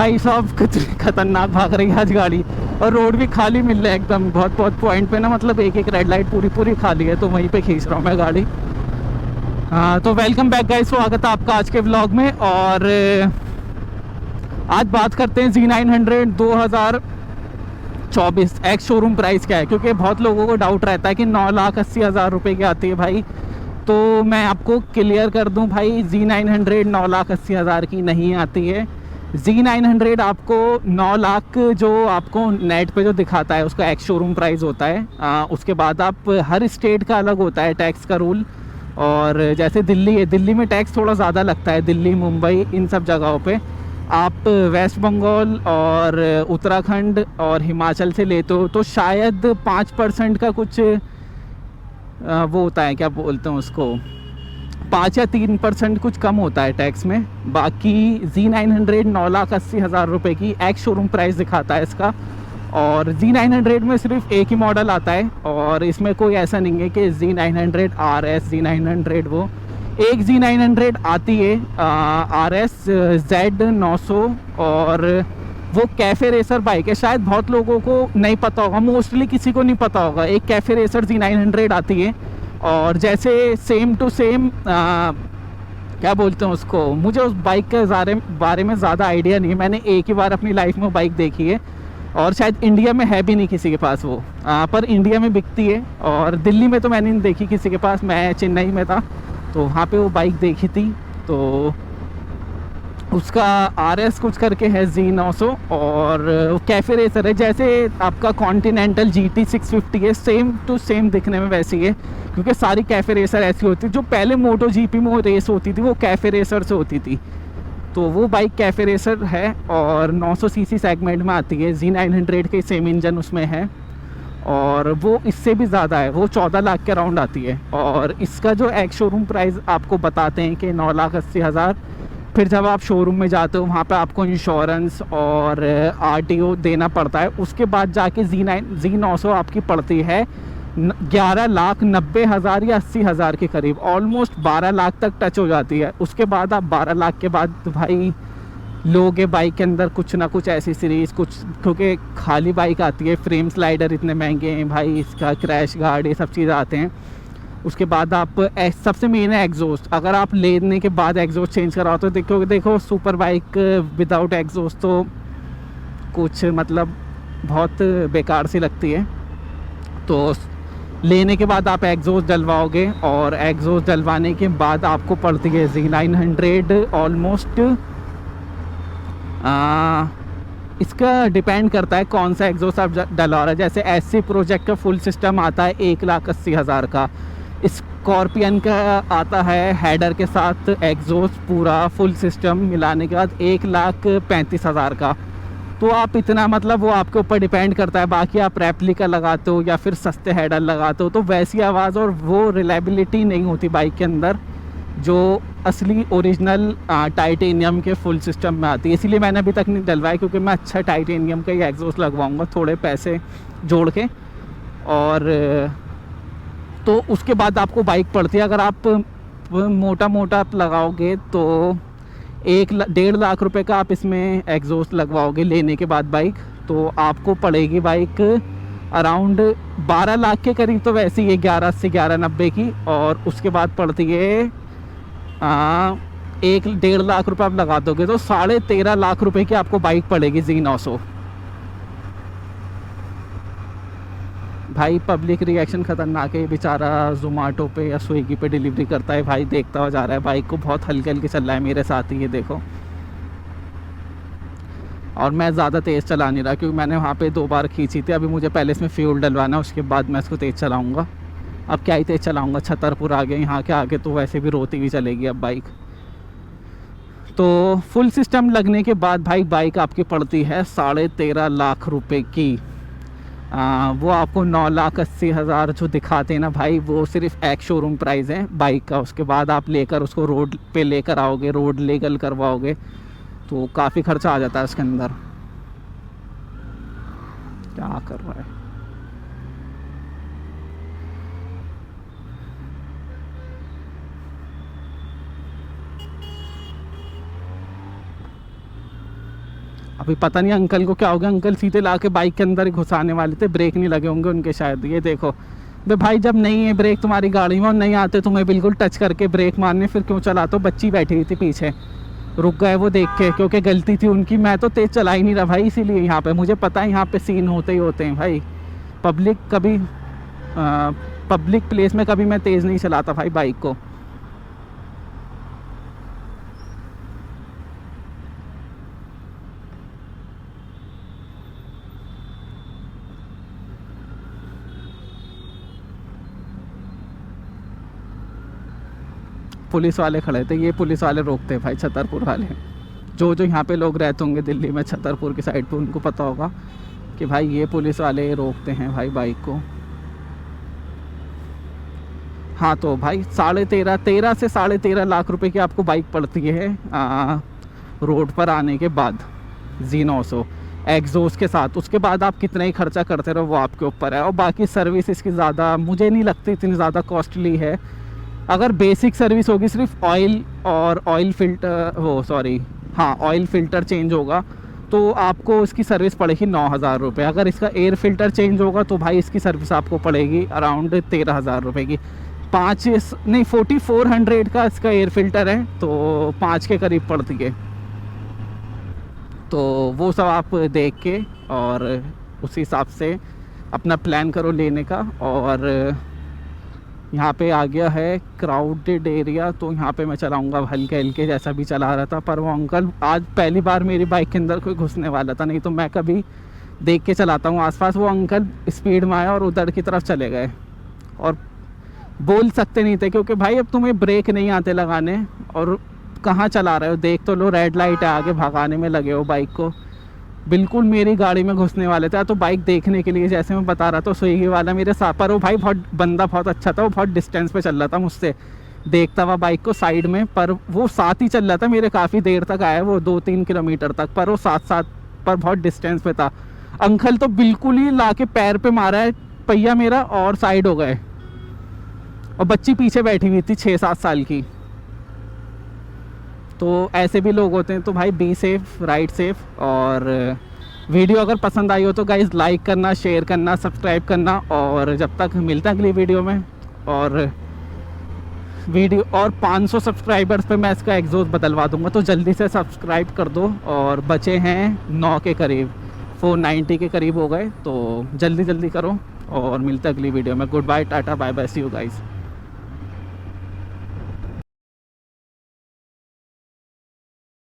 भाई साहब कितनी खतरनाक भाग रही है आज गाड़ी, और रोड भी खाली मिल रहा है एकदम। बहुत बहुत पॉइंट पे ना, मतलब एक एक रेड लाइट पूरी पूरी खाली है, तो वहीं पे खींच रहा हूँ मैं गाड़ी। हाँ, तो वेलकम बैक गाइस, स्वागत है आपका आज के व्लॉग में। और आज बात करते हैं Z900 2024 एक्स शोरूम प्राइस क्या है, क्योंकि बहुत लोगों को डाउट रहता है कि 9,80,000 रुपये की आती है भाई। तो मैं आपको क्लियर कर दूं भाई, Z900 9,80,000 की नहीं आती है। Z900 आपको 9 लाख जो आपको नेट पे जो दिखाता है उसका एक्स शोरूम प्राइस होता है। उसके बाद आप हर स्टेट का अलग होता है टैक्स का रूल। और जैसे दिल्ली है, दिल्ली में टैक्स थोड़ा ज़्यादा लगता है, दिल्ली मुंबई इन सब जगहों पे। आप वेस्ट बंगाल और उत्तराखंड और हिमाचल से लेते हो तो शायद 5% का कुछ वो होता है, क्या बोलते हैं उसको, 5 या 3% कुछ कम होता है टैक्स में। बाकी Z900 9,80,000 रुपये की एक्स शोरूम प्राइस दिखाता है इसका। और Z900 में सिर्फ एक ही मॉडल आता है, और इसमें कोई ऐसा नहीं है कि Z900 RS Z900 वो एक Z900 आती है RS Z900, और वो कैफ़े रेसर बाइक है। शायद बहुत लोगों को नहीं पता होगा, मोस्टली किसी को नहीं पता होगा। एक कैफ़े रेसर Z900 आती है, और जैसे सेम टू सेम क्या बोलते हैं उसको, मुझे उस बाइक के बारे में ज़्यादा आइडिया नहीं है। मैंने एक ही बार अपनी लाइफ में बाइक देखी है, और शायद इंडिया में है भी नहीं किसी के पास वो, पर इंडिया में बिकती है। और दिल्ली में तो मैंने नहीं देखी किसी के पास, मैं चेन्नई में था तो वहाँ पे वो बाइक देखी थी। तो उसका RS कुछ करके है Z900, और कैफ़े रेसर है। जैसे आपका कॉन्टिनेंटल GT 650 है, सेम टू सेम दिखने में वैसी है, क्योंकि सारी कैफ़े रेसर ऐसी होती है। जो पहले मोटो GP में रेस होती थी वो कैफ़े रेसर से होती थी, तो वो बाइक कैफ़े रेसर है और 900 सीसी सेगमेंट में आती है। Z900 के सेम इंजन उसमें है, और वो इससे भी ज़्यादा है, वो 14 लाख के अराउंड आती है। और इसका जो एक्स शोरूम प्राइस आपको बताते हैं कि 9,80,000। फिर जब आप शोरूम में जाते हो वहाँ पे आपको इंश्योरेंस और RTO देना पड़ता है। उसके बाद जाके Z900 आपकी पड़ती है 11,90,000 या 80,000 के करीब, ऑलमोस्ट 12 लाख तक टच हो जाती है। उसके बाद आप 12 लाख के बाद भाई लोगे बाइक के अंदर कुछ ना कुछ ऐसी सीरीज़ कुछ, क्योंकि खाली बाइक आती है, फ्रेम स्लाइडर इतने महंगे हैं भाई, इसका क्रैश गार्ड, ये सब चीज़ें आते हैं। उसके बाद आप सबसे मेन है एग्जॉस्ट। अगर आप लेने के बाद एग्जॉस्ट चेंज कराओ तो देखो सुपर बाइक विदाउट एग्जॉस्ट तो कुछ मतलब बहुत बेकार सी लगती है। तो लेने के बाद आप एग्जॉस्ट डलवाओगे, और एग्जॉस्ट डलवाने के बाद आपको पड़ती है Z900 ऑलमोस्ट, इसका डिपेंड करता है कौन सा एग्जॉस्ट आप डलवा रहे हैं। जैसे SC प्रोजेक्ट का फुल सिस्टम आता है 1,80,000 का, स्कॉर्पियन का आता है हेडर के साथ एग्जॉस्ट पूरा फुल सिस्टम मिलाने के बाद 1,35,000 का। तो आप इतना, मतलब वो आपके ऊपर डिपेंड करता है। बाकी आप रेप्लिका लगाते हो या फिर सस्ते हेडर लगाते हो तो वैसी आवाज़ और वो रिलायबिलिटी नहीं होती बाइक के अंदर जो असली ओरिजिनल टाइटेनियम के फुल सिस्टम में आती है। इसीलिए मैंने अभी तक नहीं डलवाया, क्योंकि मैं अच्छा टाइटेनियम का ही एग्जॉस्ट लगवाऊंगा थोड़े पैसे जोड़ के। और तो उसके बाद आपको बाइक पड़ती है, अगर आप मोटा आप लगाओगे तो 1.5 लाख रुपए का आप इसमें एग्जॉस्ट लगवाओगे लेने के बाद बाइक, तो आपको पड़ेगी बाइक अराउंड 12 लाख के करीब। तो वैसे ही 1180 1190 की, और उसके बाद पड़ती है 1.5 लाख रुपए आप लगा दोगे तो 13.5 लाख रुपए की आपको बाइक पड़ेगी Z900। भाई पब्लिक रिएक्शन ख़तरनाक है, बेचारा जोमेटो पे या स्विगी पे डिलीवरी करता है भाई, देखता हुआ जा रहा है बाइक को, बहुत हल्के हल्के चल रहा है मेरे साथ ही, ये देखो। और मैं ज़्यादा तेज़ चला नहीं रहा, क्योंकि मैंने वहाँ पे 2 बार खींची थी। अभी मुझे पहले इसमें फ्यूल डलवाना, उसके बाद मैं इसको तेज़ चलाऊँगा। अब क्या ही तेज़ चलाऊँगा, छतरपुर आ गए, यहाँ के आगे तो वैसे भी रोती हुई चलेगी अब बाइक। तो फुल सिस्टम लगने के बाद भाई बाइक आपकी पड़ती है 13.5 लाख रुपए की। वो आपको 9,80,000 जो दिखाते हैं ना भाई, वो सिर्फ एक शोरूम प्राइस है बाइक का। उसके बाद आप लेकर उसको रोड पे लेकर आओगे, रोड लीगल करवाओगे, तो काफ़ी खर्चा आ जाता है उसके अंदर। क्या कर रहा है अभी पता नहीं अंकल को क्या हो गया, अंकल सीधे ला के बाइक के अंदर ही घुसाने वाले थे, ब्रेक नहीं लगे होंगे उनके शायद। ये देखो भाई, जब नहीं है ब्रेक तुम्हारी गाड़ी में और नहीं आते तुम्हें बिल्कुल टच करके ब्रेक मारने, फिर क्यों चलाते हो? बच्ची बैठी हुई थी पीछे, रुक गए वो देख के, क्योंकि गलती थी उनकी। मैं तो तेज़ चला ही नहीं रहा भाई, इसीलिए यहाँ पे मुझे पता है यहाँ पे सीन होते ही होते हैं भाई। पब्लिक प्लेस में कभी मैं तेज़ नहीं चलाता भाई बाइक को। पुलिस वाले खड़े थे, ये पुलिस वाले रोकते हैं भाई, छतरपुर वाले। जो यहाँ पे लोग रहते होंगे दिल्ली में छतरपुर की साइड पे, उनको पता होगा कि भाई ये पुलिस वाले रोकते हैं भाई बाइक को। हाँ तो भाई 13.5 से 13.5 लाख रुपए की आपको बाइक पड़ती है रोड पर आने के बाद, Z900 एग्जॉस्ट के साथ। उसके बाद आप कितना ही खर्चा करते रहो वो आपके ऊपर है। और बाकी सर्विस इसकी ज़्यादा मुझे नहीं लगती इतनी ज़्यादा कॉस्टली है। अगर बेसिक सर्विस होगी, सिर्फ ऑयल और ऑयल फ़िल्टर चेंज होगा तो आपको इसकी सर्विस पड़ेगी 9,000 रुपये। अगर इसका एयर फ़िल्टर चेंज होगा तो भाई इसकी सर्विस आपको पड़ेगी अराउंड 13,000 रुपये की। 4400 का इसका एयर फ़िल्टर है, तो 5 के करीब पड़ती है। तो वो सब आप देख के और उस हिसाब से अपना प्लान करो लेने का। और यहाँ पे आ गया है क्राउडेड एरिया, तो यहाँ पे मैं चलाऊँगा हल्के हल्के जैसा भी चला रहा था। पर वो अंकल आज पहली बार मेरी बाइक के अंदर कोई घुसने वाला था, नहीं तो मैं कभी देख के चलाता हूँ आसपास। वो अंकल स्पीड में आया और उधर की तरफ चले गए और बोल सकते नहीं थे, क्योंकि भाई अब तुम्हें ब्रेक नहीं आते लगाने और कहाँ चला रहे हो, देख तो लो रेड लाइट है आगे, भगाने में लगे हो बाइक को। बिल्कुल मेरी गाड़ी में घुसने वाले थे। तो बाइक देखने के लिए जैसे मैं बता रहा था, स्विगी वाला मेरे साथ, पर वो भाई बंदा बहुत अच्छा था, वो बहुत डिस्टेंस पे चल रहा था मुझसे, देखता हुआ बाइक को साइड में, पर वो साथ ही चल रहा था मेरे, काफ़ी देर तक आया वो 2-3 किलोमीटर तक, पर वो साथ पर बहुत डिस्टेंस पे था। अंकल तो बिल्कुल ही ला के पैर पे मारा है पहिया मेरा और साइड हो गए, और बच्ची पीछे बैठी हुई थी 6-7 साल की। तो ऐसे भी लोग होते हैं। तो भाई बी सेफ, राइड सेफ। और वीडियो अगर पसंद आई हो तो गाइज़ लाइक करना, शेयर करना, सब्सक्राइब करना। और जब तक मिलता है अगली वीडियो में, और 500 सब्सक्राइबर्स पे मैं इसका एग्जॉस्ट बदलवा दूंगा, तो जल्दी से सब्सक्राइब कर दो। और बचे हैं 9 के करीब, 490 के करीब हो गए, तो जल्दी करो। और मिलता है अगली वीडियो में। गुड बाय, टाटा, bye bye, see you guys.